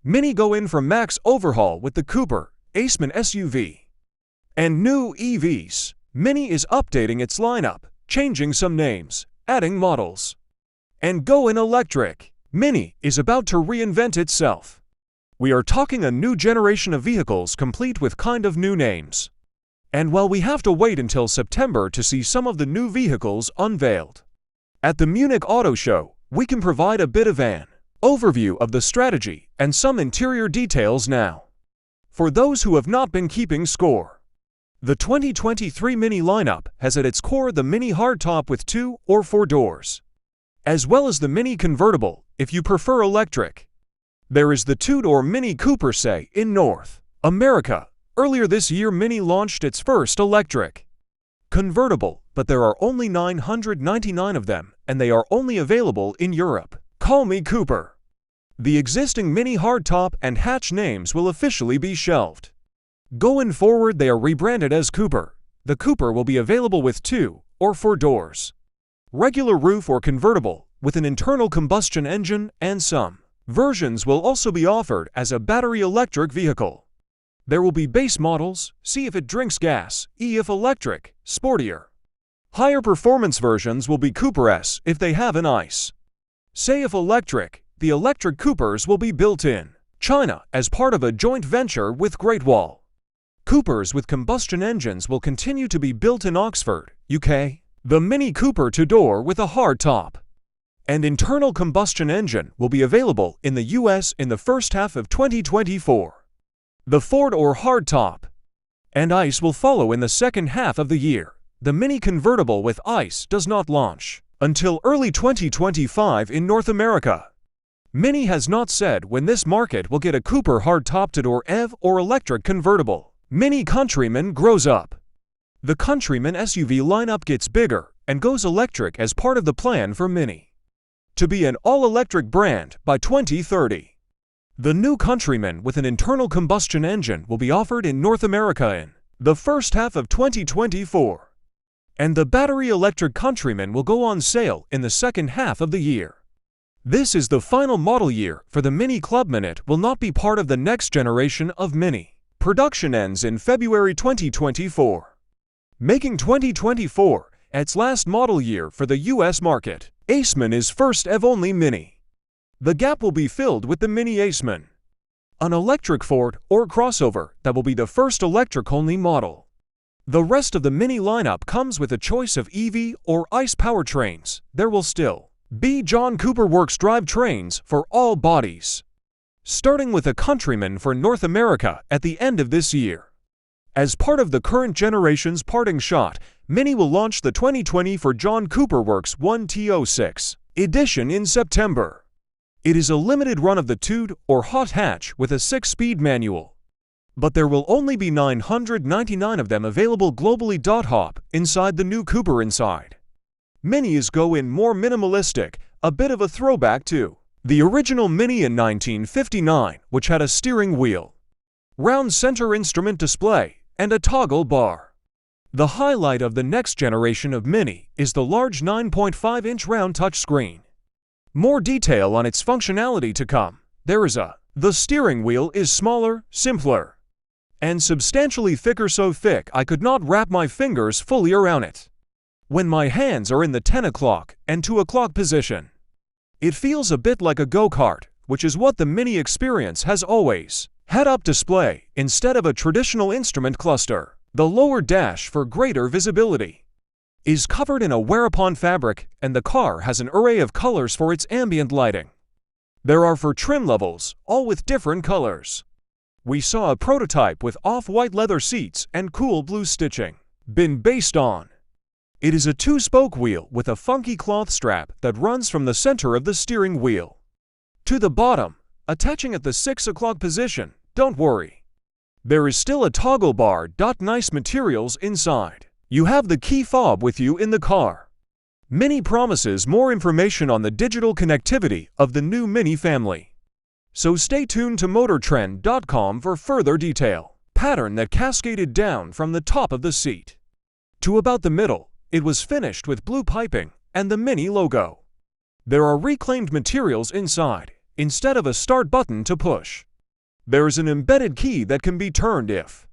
Mini go in for max overhaul with the Cooper, Aceman SUV. And new EVs. Mini is updating its lineup, changing some names, adding models. And go in electric. Mini is about to reinvent itself. We are talking a new generation of vehicles complete with kind of new names. And while we have to wait until September to see some of the new vehicles unveiled. At the Munich Auto Show, we can provide a bit of an overview of the strategy and some interior details now. For those who have not been keeping score, the 2023 Mini lineup has at its core the Mini Hardtop with 2 or 4 doors, as well as the Mini Convertible if you prefer electric. There is the 2-door Mini Cooper say in North America. Earlier this year Mini launched its first electric convertible, but there are only 999 of them and they are only available in Europe.Call Me Cooper. The existing Mini Hardtop and hatch names will officially be shelved. Going forward they are rebranded as Cooper. The Cooper will be available with 2 or 4 doors, regular roof or convertible with an internal combustion engine, and some versions will also be offered as a battery electric vehicle. There will be base models, see if it drinks gas, E if electric, sportier. Higher performance versions will be Cooper S if they have an ICE. Say if electric, the electric Coopers will be built in China as part of a joint venture with Great Wall. Coopers with combustion engines will continue to be built in Oxford, UK. The Mini Cooper 2-door with a hardtop and internal combustion engine will be available in the US in the first half of 2024. The 4-door hardtop and ICE will follow in the second half of the year. The Mini Convertible with ICE does not launch until early 2025 in North America. Mini has not said when this market will get a Cooper hardtop 2-door EV or electric convertible. Mini Countryman grows up. The Countryman SUV lineup gets bigger and goes electric as part of the plan for Mini to be an all-electric brand by 2030. The new Countryman with an internal combustion engine will be offered in North America in the first half of 2024. And the battery electric Countryman will go on sale in the second half of the year. This is the final model year for the Mini Clubman. It will not be part of the next generation of Mini. Production ends in February 2024, making 2024 its last model year for the US market. Aceman is first EV-only Mini. The gap will be filled with the Mini Aceman, an electric Ford or crossover that will be the first electric-only model. The rest of the Mini lineup comes with a choice of EV or ICE powertrains. There will still be John Cooper Works drivetrains for all bodies, starting with a Countryman for North America at the end of this year. As part of the current generation's parting shot, Mini will launch the 2020 John Cooper Works 1T06 edition in September. It is a limited run of the 2 or hot hatch with a 6-speed manual, but there will only be 999 of them available globally. Hop inside the new Cooper inside. Minis go in more minimalistic, a bit of a throwback to the original Mini in 1959, which had a steering wheel, round center instrument display, and a toggle bar. The highlight of the next generation of Mini is the large 9.5-inch round touchscreen. More detail on its functionality to come. The steering wheel is smaller, simpler, and substantially thicker, so thick I could not wrap my fingers fully around it when my hands are in the 10 o'clock and 2 o'clock position. It feels a bit like a go-kart, which is what the Mini experience has always head-up display instead of a traditional instrument cluster. The lower dash, for greater visibility, is covered in a wear-upon fabric, and the car has an array of colors for its ambient lighting. There are 4 trim levels, all with different colors. We saw a prototype with off-white leather seats and cool blue stitching been based on. It is a 2-spoke wheel with a funky cloth strap that runs from the center of the steering wheel to the bottom, attaching at the 6 o'clock position. Don't worry, there is still a toggle bar. Nice materials inside. You have the key fob with you in the car. Mini promises more information on the digital connectivity of the new Mini family, so stay tuned to motortrend.com for further detail. Pattern that cascaded down from the top of the seat to about the middle. It was finished with blue piping and the Mini logo. There are reclaimed materials inside, instead of a start button to push. There is an embedded key that can be turned if